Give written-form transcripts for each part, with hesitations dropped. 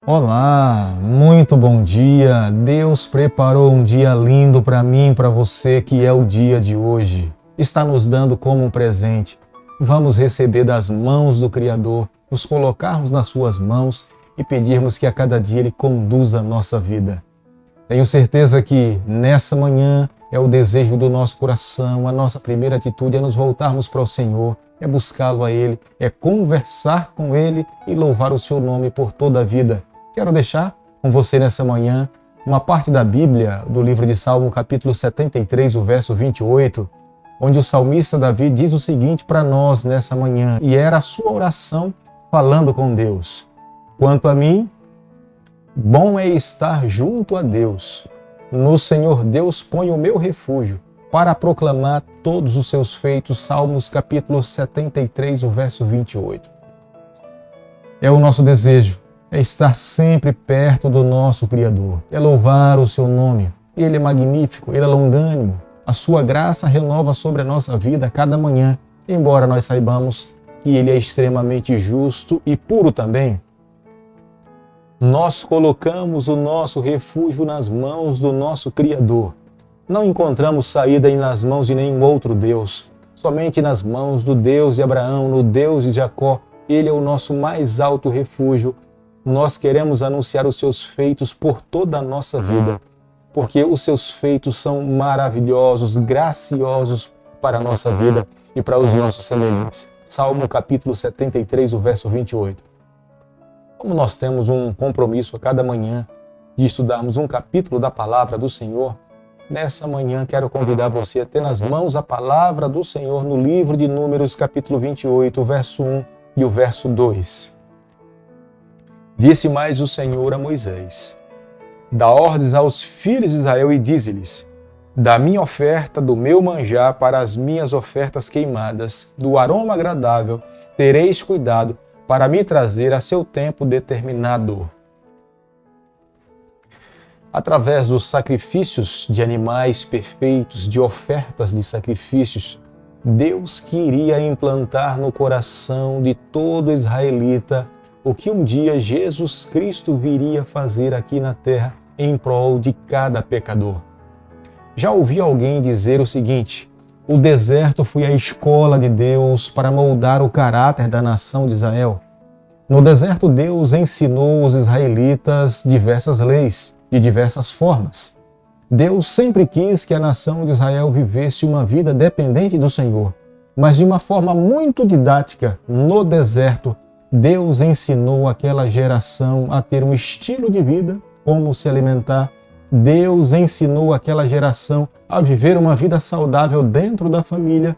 Olá, muito bom dia. Deus preparou um dia lindo para mim e para você, que é o dia de hoje. Está nos dando como um presente. Vamos receber das mãos do Criador, nos colocarmos nas suas mãos e pedirmos que a cada dia Ele conduza a nossa vida. Tenho certeza que nessa manhã é o desejo do nosso coração, a nossa primeira atitude é nos voltarmos para o Senhor, é buscá-lo a Ele, é conversar com Ele e louvar o seu nome por toda a vida. Quero deixar com você nessa manhã uma parte da Bíblia, do livro de Salmo, capítulo 73, o verso 28, onde o salmista Davi diz o seguinte para nós nessa manhã, e era a sua oração falando com Deus. Quanto a mim, bom é estar junto a Deus. No Senhor Deus põe o meu refúgio para proclamar todos os seus feitos. Salmos capítulo 73, o verso 28. É o nosso desejo, é estar sempre perto do nosso Criador, é louvar o seu nome. Ele é magnífico, Ele é longânimo. A sua graça renova sobre a nossa vida a cada manhã, embora nós saibamos que Ele é extremamente justo e puro também. Nós colocamos o nosso refúgio nas mãos do nosso Criador. Não encontramos saída nas mãos de nenhum outro Deus, somente nas mãos do Deus de Abraão, no Deus de Jacó. Ele é o nosso mais alto refúgio. Nós queremos anunciar os seus feitos por toda a nossa vida, porque os seus feitos são maravilhosos, graciosos para a nossa vida e para os nossos semelhantes. Salmo capítulo 73, o verso 28. Como nós temos um compromisso a cada manhã de estudarmos um capítulo da palavra do Senhor, nessa manhã quero convidar você a ter nas mãos a palavra do Senhor no livro de Números, capítulo 28, o verso 1 e o verso 2. Disse mais o Senhor a Moisés: dá ordens aos filhos de Israel e dize-lhes: da minha oferta, do meu manjar para as minhas ofertas queimadas, do aroma agradável, tereis cuidado para me trazer a seu tempo determinado. Através dos sacrifícios de animais perfeitos, de ofertas de sacrifícios, Deus queria implantar no coração de todo israelita o que um dia Jesus Cristo viria fazer aqui na terra em prol de cada pecador. Já ouvi alguém dizer o seguinte: o deserto foi a escola de Deus para moldar o caráter da nação de Israel. No deserto, Deus ensinou os israelitas diversas leis, de diversas formas. Deus sempre quis que a nação de Israel vivesse uma vida dependente do Senhor, mas de uma forma muito didática. No deserto, Deus ensinou aquela geração a ter um estilo de vida, como se alimentar. Deus ensinou aquela geração a viver uma vida saudável dentro da família.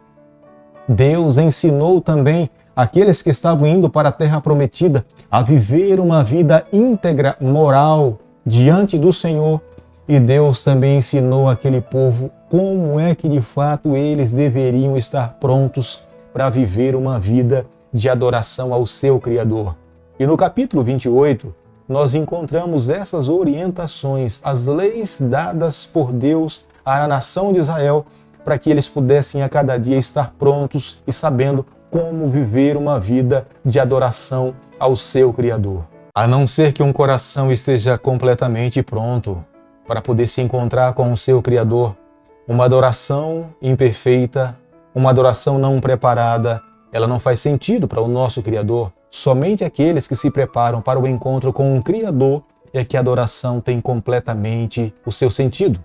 Deus ensinou também aqueles que estavam indo para a terra prometida a viver uma vida íntegra, moral, diante do Senhor. E Deus também ensinou aquele povo como é que de fato eles deveriam estar prontos para viver uma vida de adoração ao seu Criador. E no capítulo 28, nós encontramos essas orientações, as leis dadas por Deus à nação de Israel, para que eles pudessem a cada dia estar prontos e sabendo como viver uma vida de adoração ao seu Criador. A não ser que um coração esteja completamente pronto para poder se encontrar com o seu Criador, uma adoração imperfeita, uma adoração não preparada, ela não faz sentido para o nosso Criador. Somente aqueles que se preparam para o encontro com um Criador é que a adoração tem completamente o seu sentido.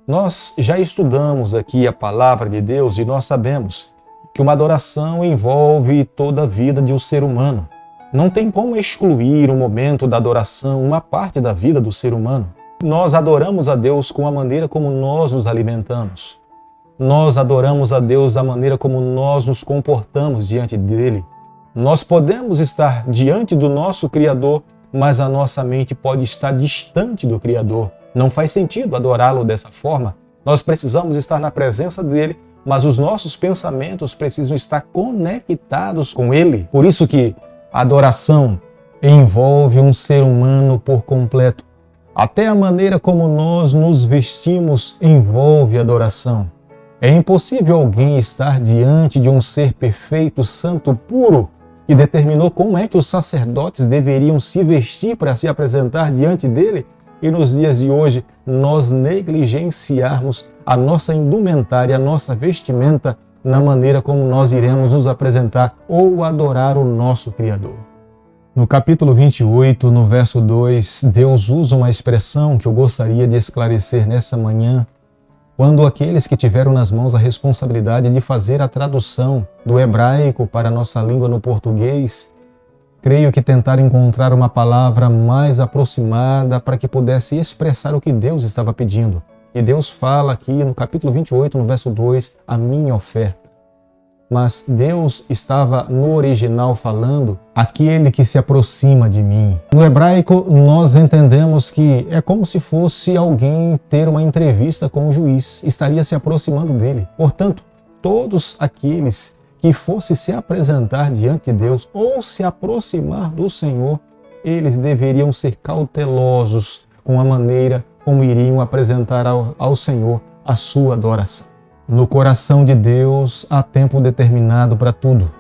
Nós já estudamos aqui a palavra de Deus e nós sabemos que uma adoração envolve toda a vida de um ser humano. Não tem como excluir um momento da adoração, uma parte da vida do ser humano. Nós adoramos a Deus com a maneira como nós nos alimentamos. Nós adoramos a Deus da maneira como nós nos comportamos diante dele. Nós podemos estar diante do nosso Criador, mas a nossa mente pode estar distante do Criador. Não faz sentido adorá-lo dessa forma. Nós precisamos estar na presença dele, mas os nossos pensamentos precisam estar conectados com ele. Por isso que a adoração envolve um ser humano por completo. Até a maneira como nós nos vestimos envolve adoração. É impossível alguém estar diante de um ser perfeito, santo, puro, que determinou como é que os sacerdotes deveriam se vestir para se apresentar diante dele, e nos dias de hoje nós negligenciarmos a nossa indumentária, a nossa vestimenta na maneira como nós iremos nos apresentar ou adorar o nosso Criador. No capítulo 28, no verso 2, Deus usa uma expressão que eu gostaria de esclarecer nessa manhã, quando aqueles que tiveram nas mãos a responsabilidade de fazer a tradução do hebraico para a nossa língua no português, creio que tentaram encontrar uma palavra mais aproximada para que pudesse expressar o que Deus estava pedindo. E Deus fala aqui no capítulo 28, no verso 2, a minha oferta. Mas Deus estava no original falando aquele que se aproxima de mim. No hebraico, nós entendemos que é como se fosse alguém ter uma entrevista com o juiz, estaria se aproximando dele. Portanto, todos aqueles que fossem se apresentar diante de Deus ou se aproximar do Senhor, eles deveriam ser cautelosos com a maneira como iriam apresentar ao Senhor a sua adoração. No coração de Deus há tempo determinado para tudo.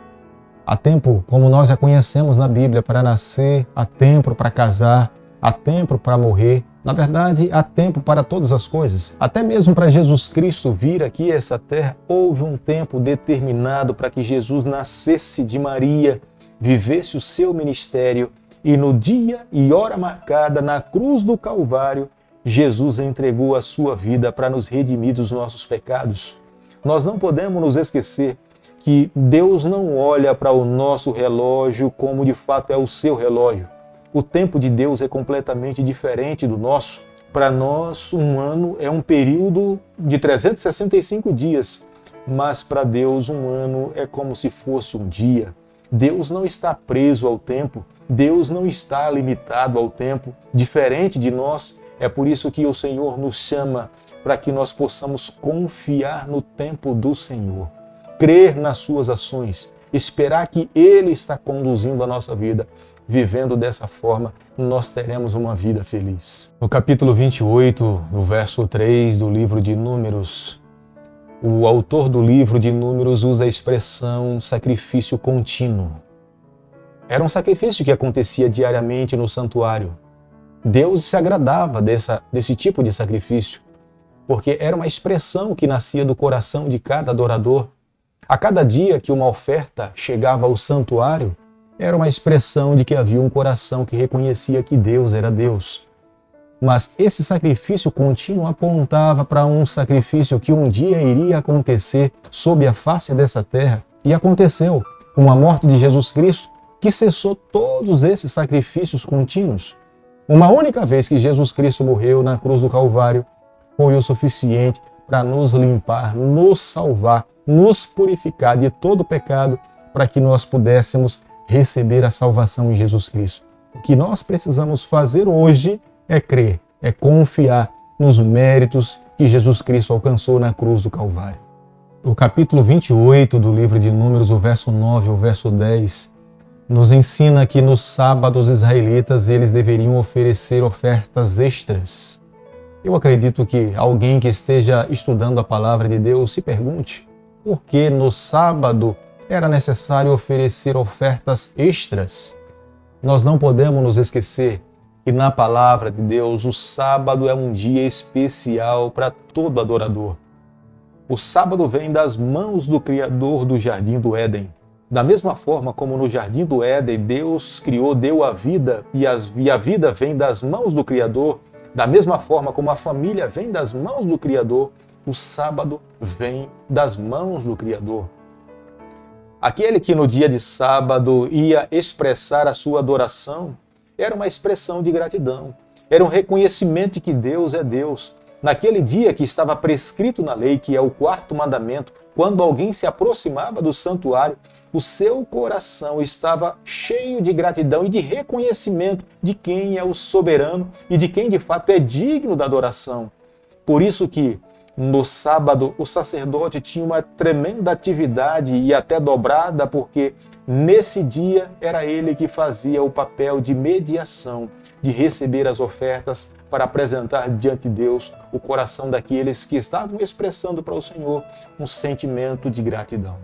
Há tempo, como nós já conhecemos na Bíblia, para nascer, há tempo para casar, há tempo para morrer. Na verdade, há tempo para todas as coisas. Até mesmo para Jesus Cristo vir aqui a essa terra, houve um tempo determinado para que Jesus nascesse de Maria, vivesse o seu ministério e no dia e hora marcada na cruz do Calvário, Jesus entregou a sua vida para nos redimir dos nossos pecados. Nós não podemos nos esquecer que Deus não olha para o nosso relógio como de fato é o seu relógio. O tempo de Deus é completamente diferente do nosso. Para nós, um ano é um período de 365 dias, mas para Deus um ano é como se fosse um dia. Deus não está preso ao tempo, Deus não está limitado ao tempo, diferente de nós. É por isso que o Senhor nos chama para que nós possamos confiar no tempo do Senhor, crer nas suas ações, esperar que Ele está conduzindo a nossa vida. Vivendo dessa forma, nós teremos uma vida feliz. No capítulo 28, no verso 3 do livro de Números, o autor do livro de Números usa a expressão sacrifício contínuo. Era um sacrifício que acontecia diariamente no santuário. Deus se agradava desse tipo de sacrifício, porque era uma expressão que nascia do coração de cada adorador. A cada dia que uma oferta chegava ao santuário, era uma expressão de que havia um coração que reconhecia que Deus era Deus. Mas esse sacrifício contínuo apontava para um sacrifício que um dia iria acontecer sob a face dessa terra, e aconteceu com a morte de Jesus Cristo, que cessou todos esses sacrifícios contínuos. Uma única vez que Jesus Cristo morreu na cruz do Calvário foi o suficiente para nos limpar, nos salvar, nos purificar de todo pecado, para que nós pudéssemos receber a salvação em Jesus Cristo. O que nós precisamos fazer hoje é crer, é confiar nos méritos que Jesus Cristo alcançou na cruz do Calvário. O capítulo 28 do livro de Números, o verso 9 e o verso 10, nos ensina que no sábado os israelitas eles deveriam oferecer ofertas extras. Eu acredito que alguém que esteja estudando a palavra de Deus se pergunte por que no sábado era necessário oferecer ofertas extras. Nós não podemos nos esquecer que na palavra de Deus o sábado é um dia especial para todo adorador. O sábado vem das mãos do Criador do Jardim do Éden. Da mesma forma como no Jardim do Éden Deus criou, deu a vida e a vida vem das mãos do Criador, da mesma forma como a família vem das mãos do Criador, o sábado vem das mãos do Criador. Aquele que no dia de sábado ia expressar a sua adoração era uma expressão de gratidão, era um reconhecimento de que Deus é Deus. Naquele dia que estava prescrito na lei, que é o 4º mandamento, quando alguém se aproximava do santuário, o seu coração estava cheio de gratidão e de reconhecimento de quem é o soberano e de quem de fato é digno da adoração. Por isso que no sábado o sacerdote tinha uma tremenda atividade e até dobrada, porque nesse dia era ele que fazia o papel de mediação, de receber as ofertas para apresentar diante de Deus o coração daqueles que estavam expressando para o Senhor um sentimento de gratidão.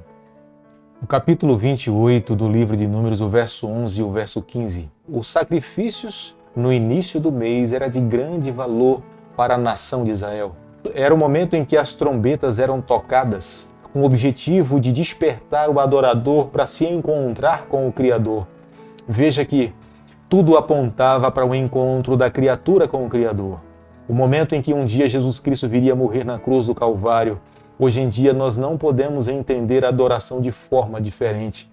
No capítulo 28 do livro de Números, o verso 11 e o verso 15. Os sacrifícios no início do mês era de grande valor para a nação de Israel. Era o momento em que as trombetas eram tocadas, com o objetivo de despertar o adorador para se encontrar com o Criador. Veja que tudo apontava para o encontro da criatura com o Criador. O momento em que um dia Jesus Cristo viria morrer na cruz do Calvário. Hoje em dia nós não podemos entender a adoração de forma diferente.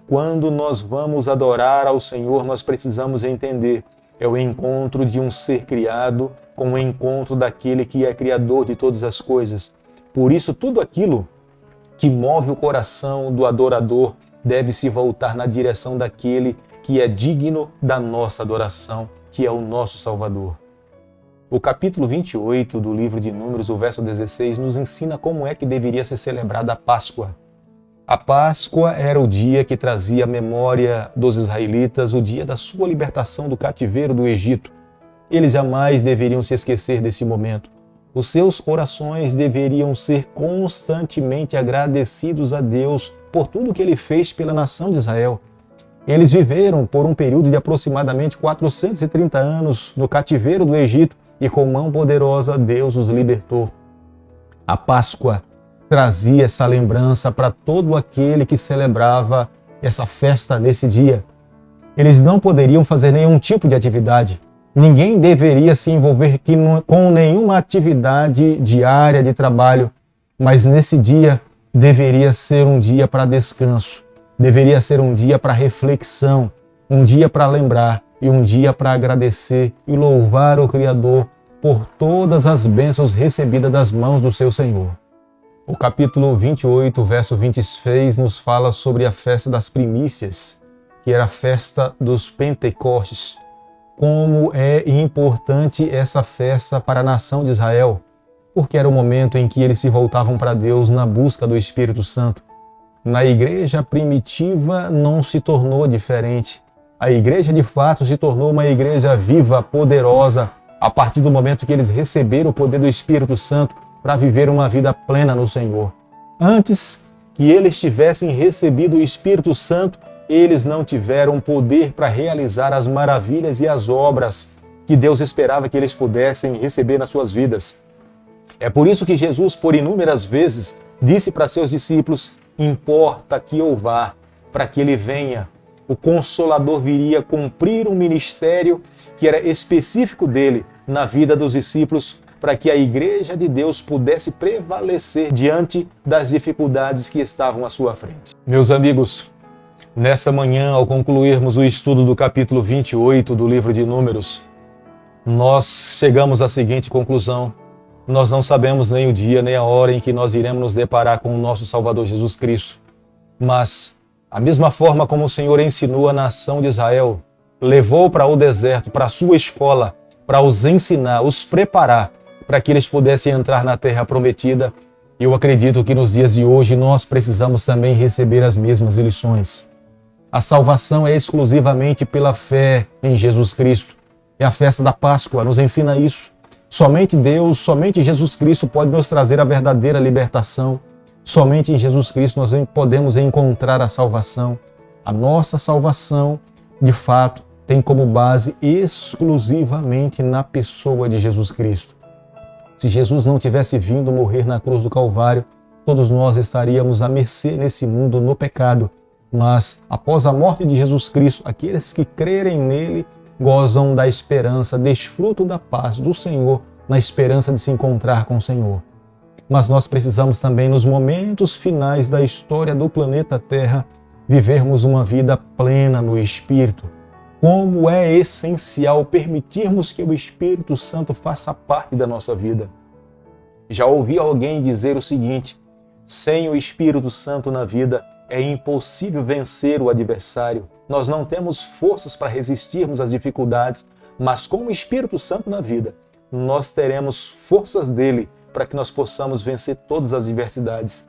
Quando nós vamos adorar ao Senhor, nós precisamos entender. É o encontro de um ser criado com o encontro daquele que é criador de todas as coisas. Por isso, tudo aquilo que move o coração do adorador deve se voltar na direção daquele que é digno da nossa adoração, que é o nosso Salvador. O capítulo 28 do livro de Números, o verso 16, nos ensina como é que deveria ser celebrada a Páscoa. A Páscoa era o dia que trazia a memória dos israelitas, o dia da sua libertação do cativeiro do Egito. Eles jamais deveriam se esquecer desse momento. Os seus corações deveriam ser constantemente agradecidos a Deus por tudo que Ele fez pela nação de Israel. Eles viveram por um período de aproximadamente 430 anos no cativeiro do Egito e com mão poderosa Deus os libertou. A Páscoa trazia essa lembrança para todo aquele que celebrava essa festa nesse dia. Eles não poderiam fazer nenhum tipo de atividade. Ninguém deveria se envolver com nenhuma atividade diária de trabalho, mas nesse dia deveria ser um dia para descanso, deveria ser um dia para reflexão, um dia para lembrar e um dia para agradecer e louvar o Criador por todas as bênçãos recebidas das mãos do seu Senhor. O capítulo 28, verso 26, nos fala sobre a festa das primícias, que era a festa dos Pentecostes. Como é importante essa festa para a nação de Israel, porque era o momento em que eles se voltavam para Deus na busca do Espírito Santo. Na igreja primitiva não se tornou diferente. A igreja de fato se tornou uma igreja viva, poderosa, a partir do momento que eles receberam o poder do Espírito Santo para viver uma vida plena no Senhor. Antes que eles tivessem recebido o Espírito Santo, eles não tiveram poder para realizar as maravilhas e as obras que Deus esperava que eles pudessem receber nas suas vidas. É por isso que Jesus, por inúmeras vezes, disse para seus discípulos: importa que eu vá, para que ele venha. O Consolador viria cumprir um ministério que era específico dele na vida dos discípulos, para que a igreja de Deus pudesse prevalecer diante das dificuldades que estavam à sua frente. Meus amigos, nessa manhã, ao concluirmos o estudo do capítulo 28 do livro de Números, nós chegamos à seguinte conclusão: nós não sabemos nem o dia nem a hora em que nós iremos nos deparar com o nosso Salvador Jesus Cristo, mas a mesma forma como o Senhor ensinou a nação de Israel, levou para o deserto, para a sua escola, para os ensinar, os preparar, para que eles pudessem entrar na terra prometida. Eu acredito que nos dias de hoje nós precisamos também receber as mesmas lições. A salvação é exclusivamente pela fé em Jesus Cristo. É a festa da Páscoa, nos ensina isso. Somente Deus, somente Jesus Cristo pode nos trazer a verdadeira libertação. Somente em Jesus Cristo nós podemos encontrar a salvação. A nossa salvação, de fato, tem como base exclusivamente na pessoa de Jesus Cristo. Se Jesus não tivesse vindo morrer na cruz do Calvário, todos nós estaríamos à mercê nesse mundo no pecado. Mas, após a morte de Jesus Cristo, aqueles que crerem nele gozam da esperança, desfrutam da paz do Senhor, na esperança de se encontrar com o Senhor. Mas nós precisamos também, nos momentos finais da história do planeta Terra, vivermos uma vida plena no Espírito. Como é essencial permitirmos que o Espírito Santo faça parte da nossa vida. Já ouvi alguém dizer o seguinte: sem o Espírito Santo na vida, é impossível vencer o adversário. Nós não temos forças para resistirmos às dificuldades, mas com o Espírito Santo na vida, nós teremos forças dele para que nós possamos vencer todas as adversidades.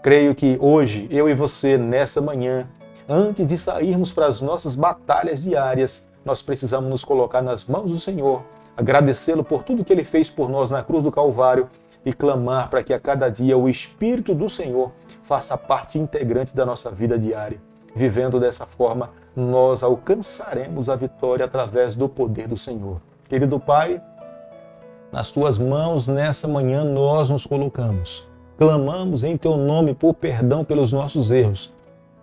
Creio que hoje, eu e você, nessa manhã, antes de sairmos para as nossas batalhas diárias, nós precisamos nos colocar nas mãos do Senhor, agradecê-lo por tudo que Ele fez por nós na cruz do Calvário e clamar para que a cada dia o Espírito do Senhor faça parte integrante da nossa vida diária. Vivendo dessa forma, nós alcançaremos a vitória através do poder do Senhor. Querido Pai, nas Tuas mãos nessa manhã nós nos colocamos. Clamamos em Teu nome por perdão pelos nossos erros.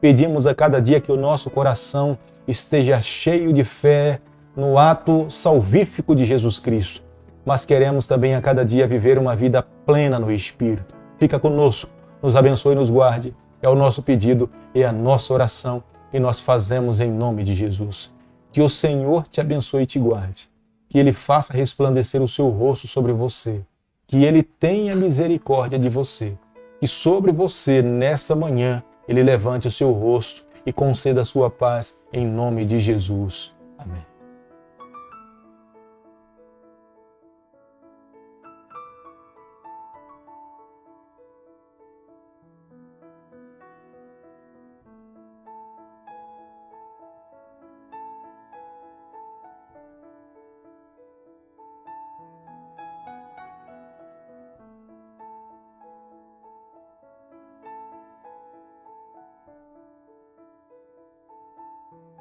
Pedimos a cada dia que o nosso coração esteja cheio de fé no ato salvífico de Jesus Cristo. Mas queremos também a cada dia viver uma vida plena no Espírito. Fica conosco, nos abençoe e nos guarde. É o nosso pedido, é a nossa oração e nós fazemos em nome de Jesus. Que o Senhor te abençoe e te guarde. Que Ele faça resplandecer o seu rosto sobre você. Que Ele tenha misericórdia de você. Que sobre você, nessa manhã, Ele levante o seu rosto e conceda a sua paz em nome de Jesus.